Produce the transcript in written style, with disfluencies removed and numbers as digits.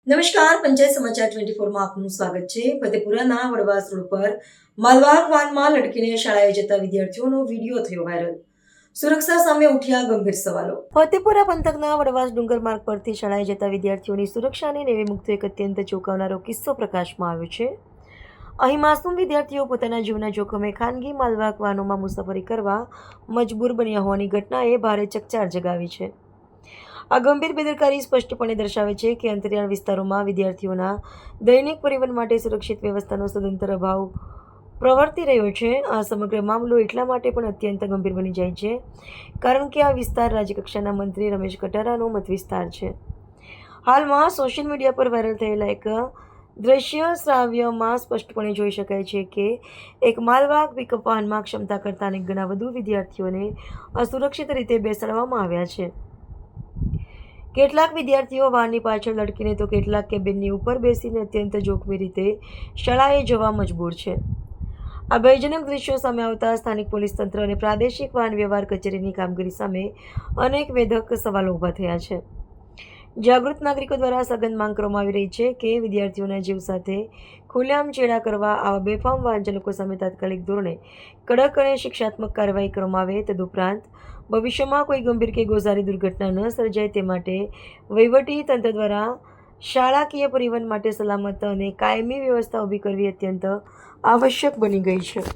નમસ્કાર, પંચાયત સમાચાર 24માં આપનું સ્વાગત છે। ફતેપુરાના વડવાસ રોડ પર માલવાહક વાનમાં લટકીને શાળાએ જતા વિદ્યાર્થીઓનો વિડીયો થયો વાયરલ। સુરક્ષા સામે ઉઠ્યા ગંભીર સવાલો। ફતેપુરા પંથકના વડવાસ ડુંગર માર્ગ પરથી શાળાએ જતા વિદ્યાર્થીઓની સુરક્ષાને નેવે મૂકતો એક અત્યંત ચોંકાવનારો કિસ્સો પ્રકાશમાં આવ્યો છે। અહીં માસૂમ વિદ્યાર્થીઓ પોતાના જીવના જોખમે ખાનગી માલવાહક વાહનોમાં મુસાફરી કરવા મજબૂર બન્યા હોવાની ઘટનાએ ભારે ચકચાર જગાવી છે। આ ગંભીર બેદરકારી સ્પષ્ટપણે દર્શાવે છે કે અંતરિયાળ વિસ્તારોમાં વિદ્યાર્થીઓના દૈનિક પરિવહન માટે સુરક્ષિત વ્યવસ્થાનો સદંતર અભાવ પ્રવર્તી રહ્યો છે। આ સમગ્ર મામલો એટલા માટે પણ અત્યંત ગંભીર બની જાય છે કારણ કે આ વિસ્તાર રાજ્યકક્ષાના મંત્રી રમેશ કટારાનો મત વિસ્તાર છે। હાલમાં સોશિયલ મીડિયા પર વાયરલ થયેલા એક દ્રશ્ય શ્રાવ્યમાં સ્પષ્ટપણે જોઈ શકાય છે કે એક માલવાહક પિકઅપ વાહનમાં ક્ષમતા કરતાં અનેક ગણા વધુ વિદ્યાર્થીઓને અસુરક્ષિત રીતે બેસાડવામાં આવ્યા છે। કેટલાક વિદ્યાર્થીઓ વાહનની પાછળ લટકીને તો કેટલાક કેબિનની ઉપર બેસીને અત્યંત જોખમી રીતે શાળાએ જવા મજબૂર છે। આ ભયજનક દ્રશ્યો સામે આવતા સ્થાનિક પોલીસ તંત્ર અને પ્રાદેશિક વાહન વ્યવહાર કચેરીની કામગીરી સામે અનેક વેધક સવાલો ઊભા થયા છે। જાગૃત નાગરિકો દ્વારા સઘન માંગ કરવામાં આવી રહી છે કે વિદ્યાર્થીઓના જીવ સાથે ખુલ્લેઆમ ચેડા કરવા આવા બેફામ વાહન ચાલકો સામે તાત્કાલિક ધોરણે કડક અને શિક્ષાત્મક કાર્યવાહી કરવામાં આવે। તદુપરાંત ભવિષ્યમાં કોઈ ગંભીર કે ગોઝારી દુર્ઘટના ન સર્જાય તે માટે વહીવટી તંત્ર દ્વારા શાળાકીય પરિવહન માટે સલામત અને કાયમી વ્યવસ્થા ઊભી કરવી અત્યંત આવશ્યક બની ગઈ છે।